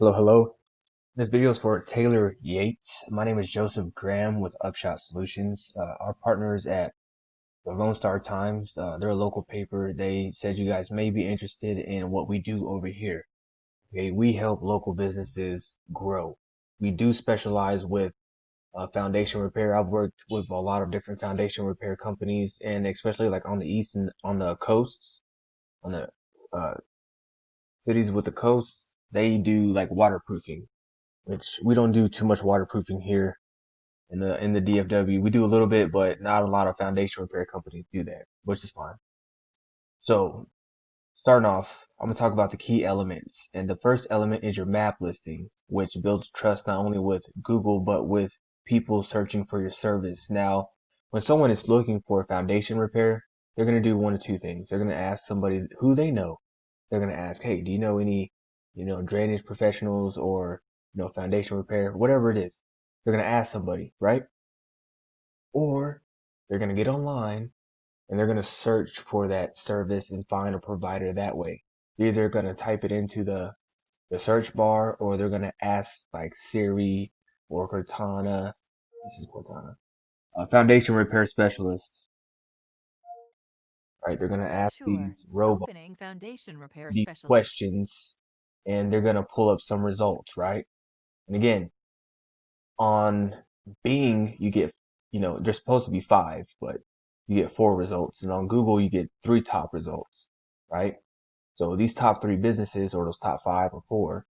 Hello, hello. This video is for Taylor Yates. My name is Joseph Graham with Upshot Solutions. Our partners at the Lone Star Times, they're a local paper. They said you guys may be interested in what we do over here. Okay, we help local businesses grow. We do specialize with foundation repair. I've worked with a lot of different foundation repair companies, and especially like on the east and on the coasts, on the uh, cities with the coasts, they do like waterproofing, which we don't do too much waterproofing here in the DFW. We do a little bit, but not a lot of foundation repair companies do that, which is fine. So starting off, I'm gonna talk about the key elements, and the first element is your map listing, which builds trust not only with Google but with people searching for your service. Now, when someone is looking for a foundation repair, they're gonna do one of two things. They're gonna ask somebody who they know. They're gonna ask, "Hey, do you know any, drainage professionals or foundation repair, whatever it is?" They're gonna ask somebody, right? Or they're gonna get online and they're going to search for that service and find a provider that way. They're either going to type it into the search bar or they're going to ask like Siri or Cortana. This is Cortana, a foundation repair specialist, right? They're going to ask Sure. these robots Opening foundation repair these specialist. questions and they're going to pull up some results, right? And again, on Bing, you get, there's supposed to be five, but you get four results. And on Google, you get three top results, right? So these top three businesses, or those top five or four,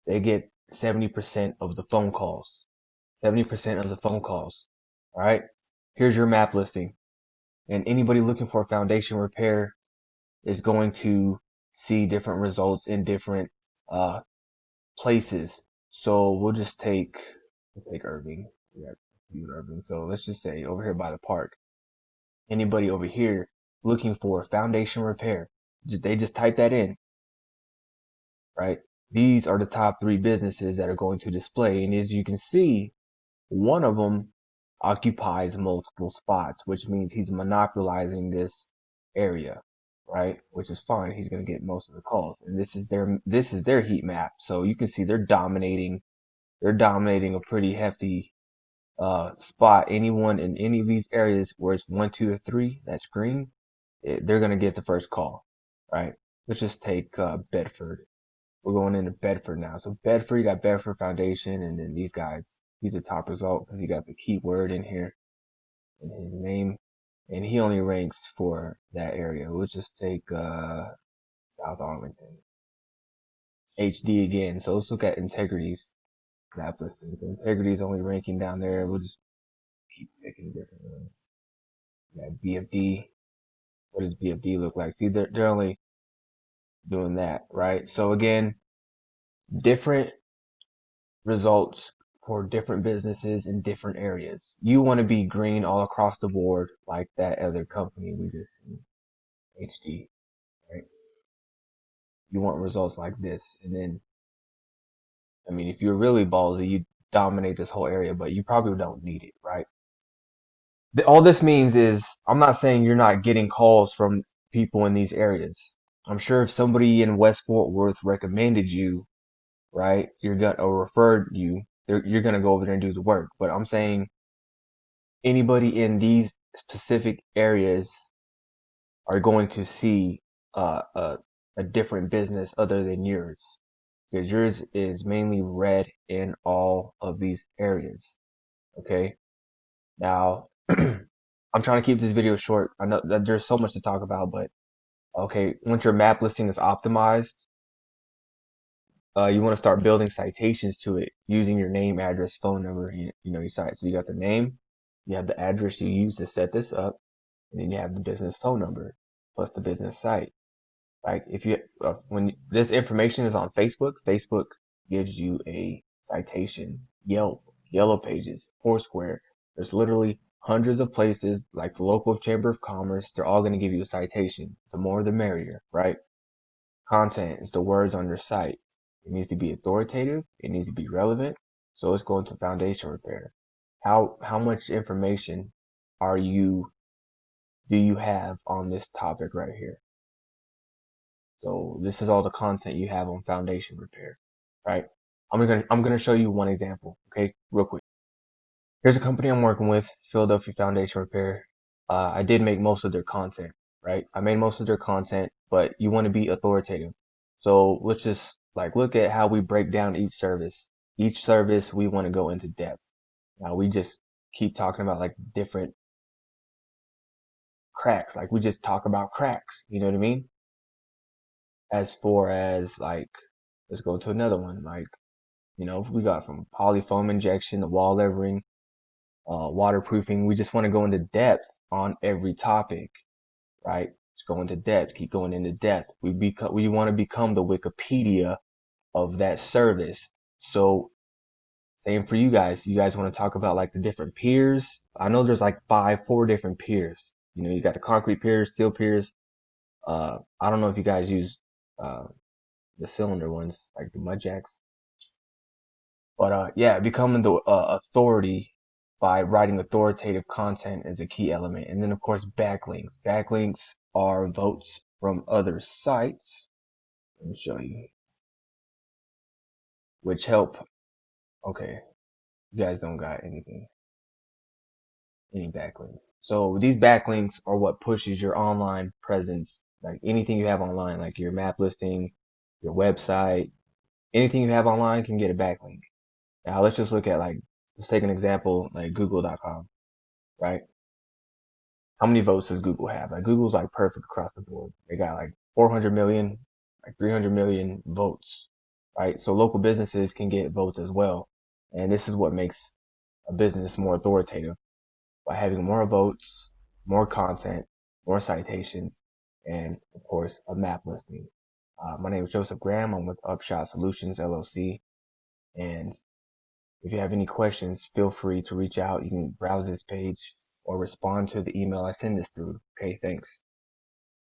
they get 70% of the phone calls. 70% of the phone calls. All right. Here's your map listing. And anybody looking for foundation repair is going to see different results in different uh, places. So we'll take Irving. We got Irving. So let's just say over here by the park. Anybody over here looking for foundation repair, they just type that in, right? These are the top three businesses that are going to display. And as you can see, one of them occupies multiple spots, which means he's monopolizing this area, right? Which is fine. He's going to get most of the calls. And this is their heat map. So you can see they're dominating a pretty hefty spot. Anyone in any of these areas where it's 1, 2, or 3, that's green, they're going to get the first call, right? Let's just take Bedford. We're going into Bedford now. So Bedford, you got Bedford Foundation, and then these guys, he's a top result because he got the keyword in here in his name, and he only ranks for that area. Let's just take South Arlington. HD again. So let's look at Integrity's map listings. So Integrity's only ranking down there. We'll just keep picking different ones. Yeah, BFD. What does BFD look like? See, they're only doing that, right? So again, different results for different businesses in different areas. You want to be green all across the board like that other company we just seen, HD, right? You want results like this. And then, I mean, if you're really ballsy, you dominate this whole area, but you probably don't need it, right? All this means is I'm not saying you're not getting calls from people in these areas. I'm sure if somebody in West Fort Worth recommended you, right, you're gonna or referred you, you're gonna go over there and do the work. But I'm saying anybody in these specific areas are going to see uh, a, a different business other than yours because yours is mainly red in all of these areas. Okay. Now, I'm trying to keep this video short. I know that there's so much to talk about, but okay, once your map listing is optimized, you want to start building citations to it using your name, address, phone number, your site. So you got the name, you have the address you use to set this up, and then you have the business phone number plus the business site. Like if you when this information is on Facebook, Facebook gives you a citation. Yelp, Yellow Pages, Foursquare. There's literally hundreds of places like the local chamber of commerce. They're all going to give you a citation. The more the merrier, right? Content is the words on your site. It needs to be authoritative. It needs to be relevant. So let's go into foundation repair. How much information are you do you have on this topic right here? So this is all the content you have on foundation repair, right? I'm gonna show you one example, okay, real quick. Here's a company I'm working with, Philadelphia Foundation Repair. I did make most of their content, right? I made most of their content, but you want to be authoritative. So let's just like look at how we break down each service. Each service we want to go into depth. Now we just keep talking about like different cracks. Like we just talk about cracks. You know what I mean? As far as like, let's go to another one. Like, we got from polyfoam injection to wall leveling, waterproofing. We just want to go into depth on every topic, right? Just go into depth, keep going into depth. We want to become the Wikipedia of that service. So same for you guys. You guys want to talk about like the different piers. I know there's like 4 different piers. You got the concrete piers, steel piers. I don't know if you guys use, the cylinder ones, like the mud jacks. But yeah, becoming the authority by writing authoritative content is a key element. And then of course backlinks. Backlinks are votes from other sites. Let me show you. Which help. Okay, you guys don't got any backlinks. So these backlinks are what pushes your online presence, like anything you have online, like your map listing, your website, anything you have online can get a backlink. Now let's just look at let's take an example like google.com, right? How many votes does Google have? Like Google's like perfect across the board. They got like 400 million, like 300 million votes, right? So local businesses can get votes as well. And this is what makes a business more authoritative by having more votes, more content, more citations, and of course a map listing. My name is Joseph Graham. I'm with Upshot Solutions LLC. And if you have any questions, feel free to reach out. You can browse this page or respond to the email I send this through. Okay, thanks.